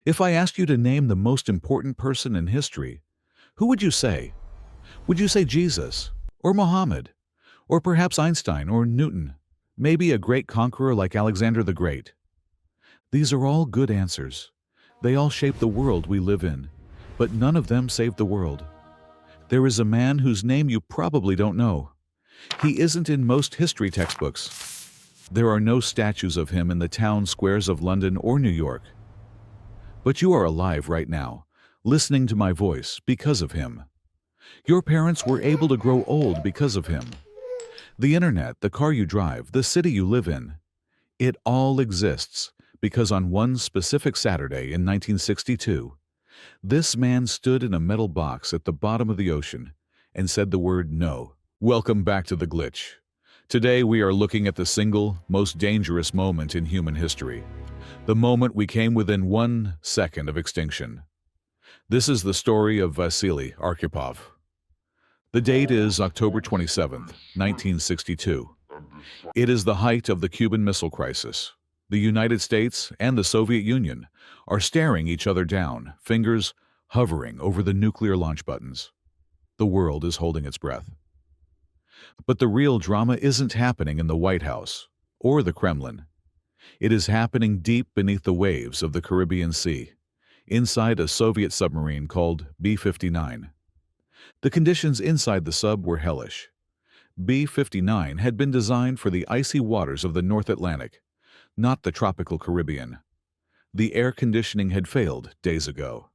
If I asked you to name the most important person in history, who would you say? Would you say Jesus? Or Muhammad? Or perhaps Einstein or Newton? Maybe a great conqueror like Alexander the Great? These are all good answers. They all shape the world we live in, but none of them saved the world. There is a man whose name you probably don't know. He isn't in most history textbooks. There are no statues of him in the town squares of London or New York. But you are alive right now, listening to my voice because of him. Your parents were able to grow old because of him. The internet, the car you drive, the city you live in, it all exists because on one specific Saturday in 1962, this man stood in a metal box at the bottom of the ocean and said the word no. Welcome back to The Glitch. Today we are looking at the single most dangerous moment in human history, the moment we came within 1 second of extinction. This is the story of Vasili Arkhipov. The date is October 27, 1962. It is the height of the Cuban Missile Crisis. The United States and the Soviet Union are staring each other down, fingers hovering over the nuclear launch buttons. The world is holding its breath. But the real drama isn't happening in the White House or the Kremlin. It is happening deep beneath the waves of the Caribbean Sea, inside a Soviet submarine called B-59. The conditions inside the sub were hellish. B-59 had been designed for the icy waters of the North Atlantic, not the tropical Caribbean. The air conditioning had failed days ago.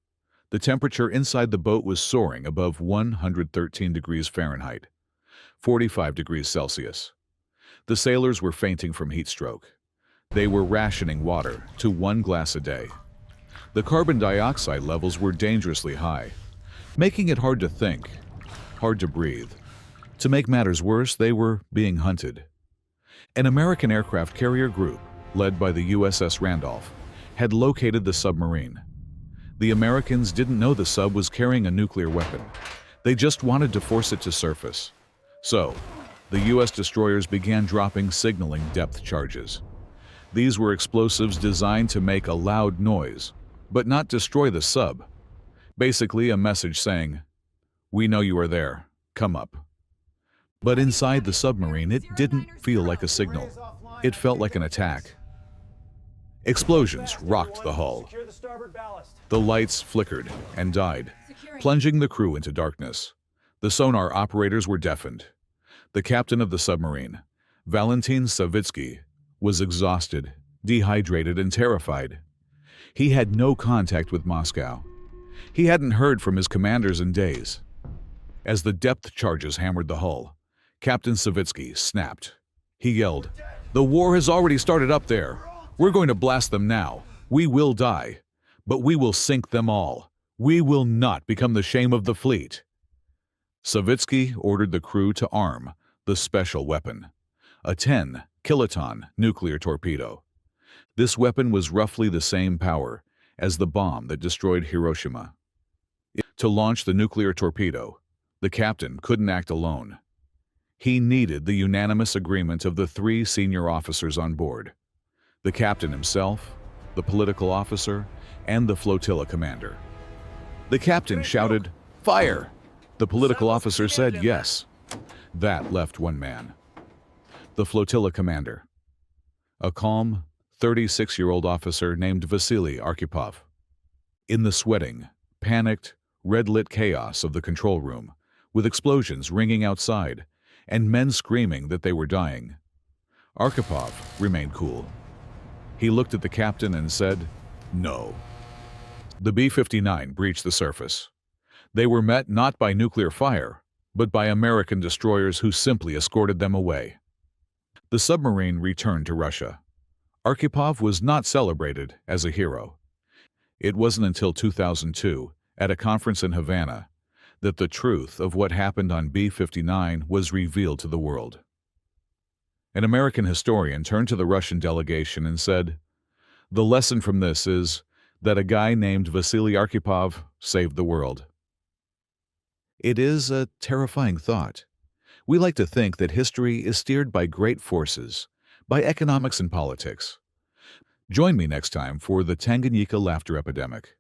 The temperature inside the boat was soaring above 113 degrees Fahrenheit, 45 degrees Celsius. The sailors were fainting from heat stroke. They were rationing water to 1 glass a day. The carbon dioxide levels were dangerously high, making it hard to think, hard to breathe. To make matters worse, they were being hunted. An American aircraft carrier group, led by the USS Randolph, had located the submarine. The Americans didn't know the sub was carrying a nuclear weapon. They just wanted to force it to surface. So, the U.S. destroyers began dropping signaling depth charges. These were explosives designed to make a loud noise, but not destroy the sub. Basically, a message saying, "We know you are there. Come up." But inside the submarine, it didn't feel like a signal. It felt like an attack. Explosions rocked the hull. The lights flickered and died, plunging the crew into darkness. The sonar operators were deafened. The captain of the submarine, Valentin Savitsky, was exhausted, dehydrated, and terrified. He had no contact with Moscow. He hadn't heard from his commanders in days. As the depth charges hammered the hull, Captain Savitsky snapped. He yelled, "The war has already started up there. We're going to blast them now. We will die, but we will sink them all. We will not become the shame of the fleet." Savitsky ordered the crew to arm the special weapon, a 10-kiloton nuclear torpedo. This weapon was roughly the same power as the bomb that destroyed Hiroshima. To launch the nuclear torpedo, the captain couldn't act alone. He needed the unanimous agreement of the 3 senior officers on board: the captain himself, the political officer, and the flotilla commander. The captain shouted, "Fire!" The political officer said yes. That left one man: the flotilla commander, a calm, 36-year-old officer named Vasili Arkhipov. In the sweating, panicked, red-lit chaos of the control room, with explosions ringing outside and men screaming that they were dying, Arkhipov remained cool. He looked at the captain and said, "No." The B-59 breached the surface. They were met not by nuclear fire, but by American destroyers who simply escorted them away. The submarine returned to Russia. Arkhipov was not celebrated as a hero. It wasn't until 2002, at a conference in Havana, that the truth of what happened on B-59 was revealed to the world. An American historian turned to the Russian delegation and said, "The lesson from this is that a guy named Vasili Arkhipov saved the world." It is a terrifying thought. We like to think that history is steered by great forces, by economics and politics. Join me next time for the Tanganyika laughter epidemic.